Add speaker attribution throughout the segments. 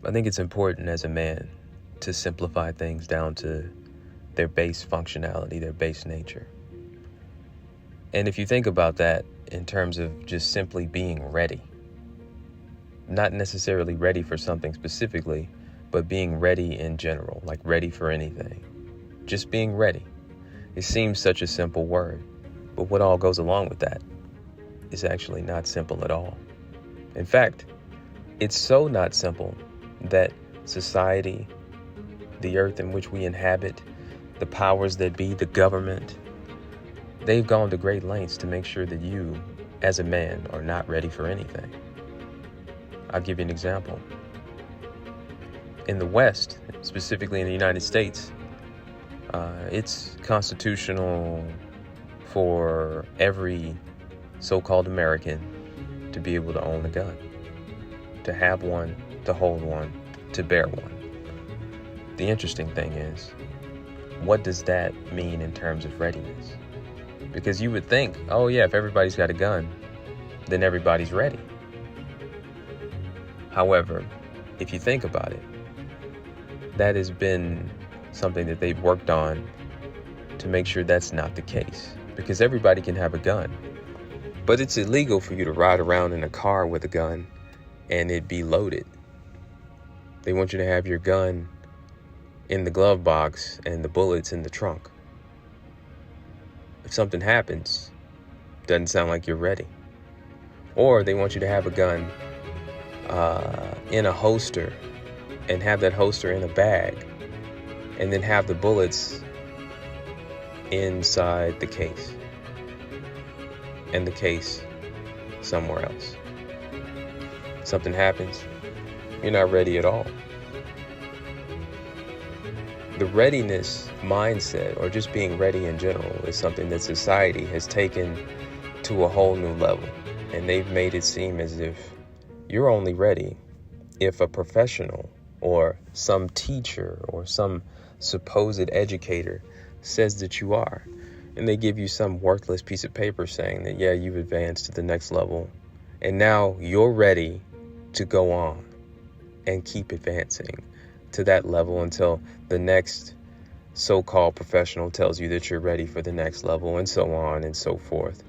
Speaker 1: I think it's important as a man to simplify things down to their base functionality, their base nature. And if you think about that in terms of just simply being ready, not necessarily ready for something specifically, but being ready in general, like ready for anything. Just being ready. It seems such a simple word, but what all goes along with that is actually not simple at all. In fact, it's so not simple that society, the earth in which we inhabit, the powers that be, the government, they've gone to great lengths to make sure that you, as a man, are not ready for anything. I'll give you an example. In the West, specifically in the United States, it's constitutional for every so-called American to be able to own a gun, to have one, to hold one, to bear one. The interesting thing is, what does that mean in terms of readiness? Because you would think, oh yeah, if everybody's got a gun, then everybody's ready. However, if you think about it, that has been something that they've worked on to make sure that's not the case. Because everybody can have a gun, but it's illegal for you to ride around in a car with a gun and it be loaded. They want you to have your gun in the glove box and the bullets in the trunk. If something happens, doesn't sound like you're ready. Or they want you to have a gun in a holster and have that holster in a bag and then have the bullets inside the case and the case somewhere else. Something happens, you're not ready at all. The readiness mindset, or just being ready in general, is something that society has taken to a whole new level. And they've made it seem as if you're only ready if a professional or some teacher or some supposed educator says that you are. And they give you some worthless piece of paper saying that, yeah, you've advanced to the next level. And now you're ready to go on and keep advancing to that level until the next so-called professional tells you that you're ready for the next level, and so on and so forth.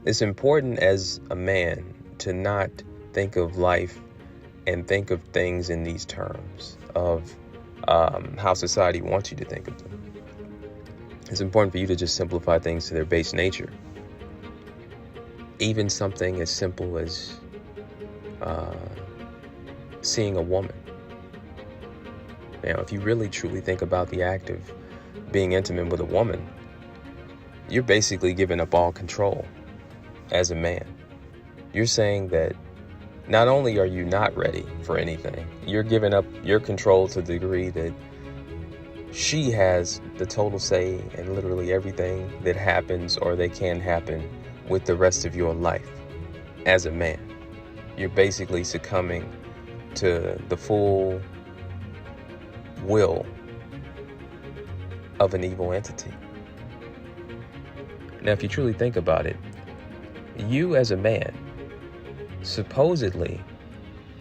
Speaker 1: It's important as a man to not think of life and think of things in these terms of how society wants you to think of them. It's important for you to just simplify things to their base nature. Even something as simple as seeing a woman. Now, if you really truly think about the act of being intimate with a woman, you're basically giving up all control as a man. You're saying that not only are you not ready for anything, you're giving up your control to the degree that she has the total say in literally everything that happens or that can happen with the rest of your life as a man. You're basically succumbing to the full will of an evil entity. Now, if you truly think about it, you as a man, supposedly,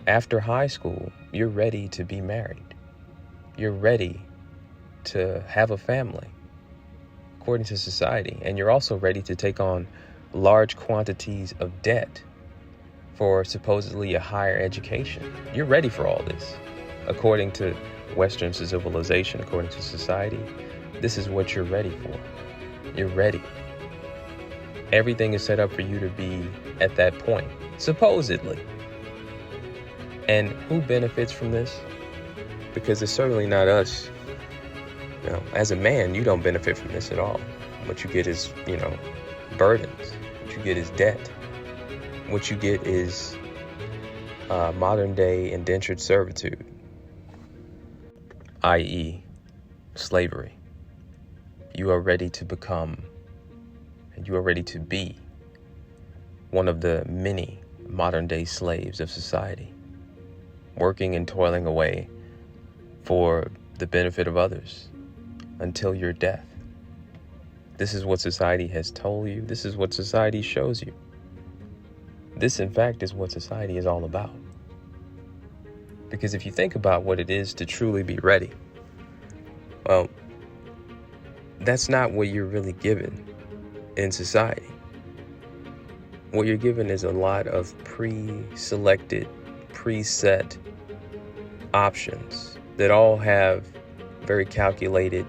Speaker 1: after high school, you're ready to be married. You're ready to have a family, according to society. And you're also ready to take on large quantities of debt for supposedly a higher education. You're ready for all this. According to Western civilization, according to society, this is what you're ready for. You're ready. Everything is set up for you to be at that point, supposedly. And who benefits from this? Because it's certainly not us. You know, as a man, you don't benefit from this at all. What you get is, burdens. What you get is debt. What you get is modern day indentured servitude, i.e., slavery. You are ready to become, and you are ready to be one of the many modern day slaves of society, working and toiling away for the benefit of others until your death. This is what society has told you. This is what society shows you. This, in fact, is what society is all about. Because if you think about what it is to truly be ready, well, that's not what you're really given in society. What you're given is a lot of pre-selected, preset options that all have very calculated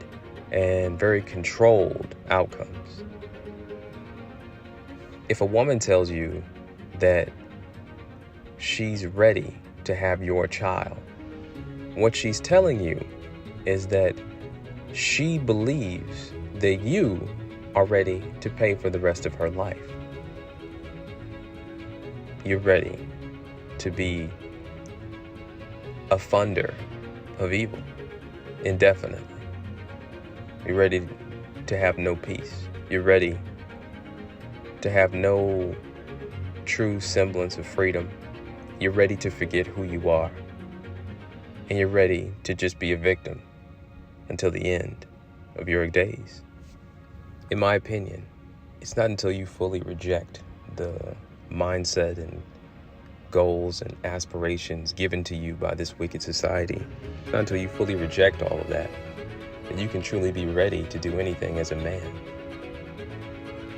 Speaker 1: and very controlled outcomes. If a woman tells you that she's ready to have your child, what she's telling you is that she believes that you are ready to pay for the rest of her life. You're ready to be a funder of evil indefinitely. You're ready to have no peace. You're ready to have no true semblance of freedom. You're ready to forget who you are. And you're ready to just be a victim until the end of your days. In my opinion, it's not until you fully reject the mindset and goals and aspirations given to you by this wicked society, it's not until you fully reject all of that you can truly be ready to do anything as a man.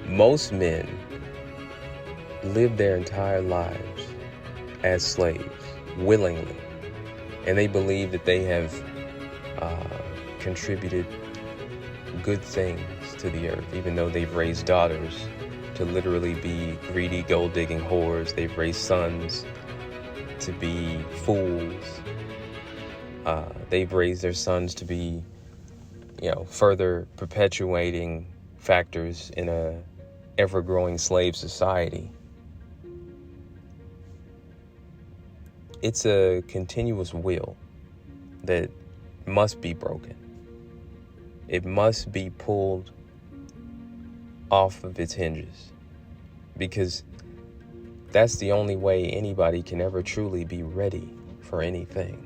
Speaker 1: Most men live their entire lives as slaves, willingly, and they believe that they have contributed good things to the earth, even though they've raised daughters to literally be greedy, gold-digging whores. They've raised sons to be fools. They've raised their sons to be, further perpetuating factors in a ever-growing slave society. It's a continuous wheel that must be broken. It must be pulled off of its hinges, because that's the only way anybody can ever truly be ready for anything.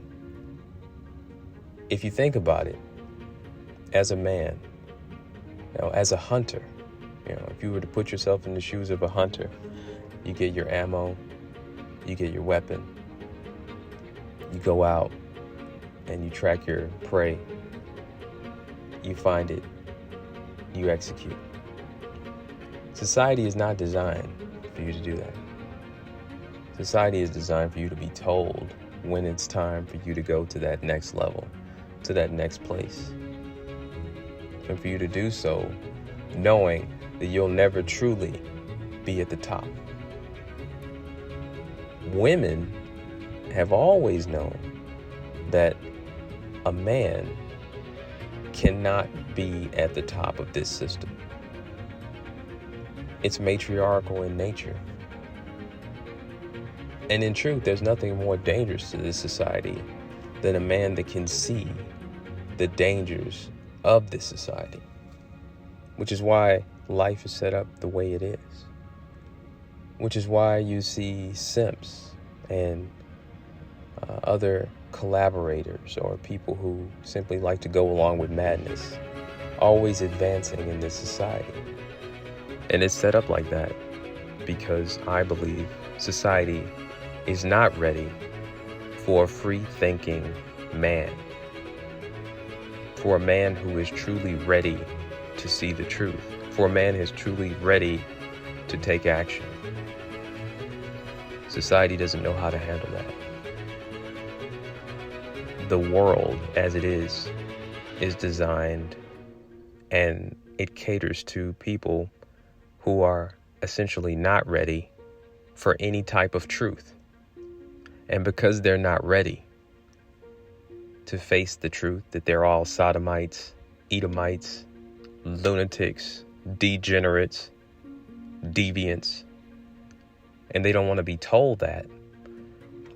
Speaker 1: If you think about it, as a man, as a hunter, if you were to put yourself in the shoes of a hunter, you get your ammo, you get your weapon, you go out and you track your prey, you find it, you execute. Society is not designed for you to do that. Society is designed for you to be told when it's time for you to go to that next level, to that next place. And for you to do so, knowing that you'll never truly be at the top. Women have always known that a man cannot be at the top of this system. It's matriarchal in nature. And in truth, there's nothing more dangerous to this society than a man that can see the dangers of this society, which is why life is set up the way it is, which is why you see simps and other collaborators or people who simply like to go along with madness always advancing in this society. And it's set up like that because I believe society is not ready for a free-thinking man, for a man who is truly ready to see the truth, for a man who is truly ready to take action. Society doesn't know how to handle that. The world, as it is designed, and it caters to people who are essentially not ready for any type of truth. And because they're not ready to face the truth that they're all sodomites, Edomites, lunatics, degenerates, deviants, and they don't want to be told that,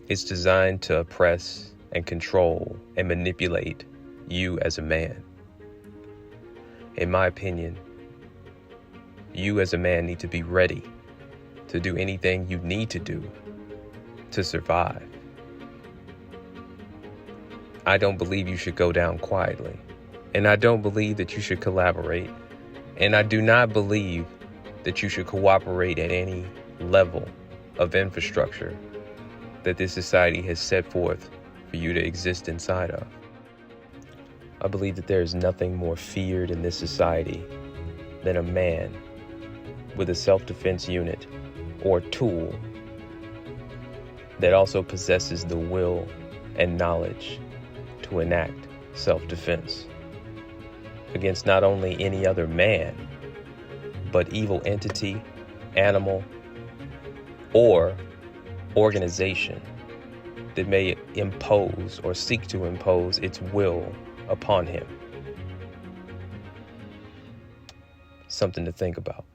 Speaker 1: it's designed to oppress and control and manipulate you as a man. In my opinion, you as a man need to be ready to do anything you need to do to survive. I don't believe you should go down quietly, and I don't believe that you should collaborate, and I do not believe that you should cooperate at any level of infrastructure that this society has set forth for for you to exist inside of. I believe that there is nothing more feared in this society than a man with a self-defense unit or tool that also possesses the will and knowledge to enact self-defense against not only any other man, but evil entity, animal, or organization that may impose or seek to impose its will upon him. Something to think about.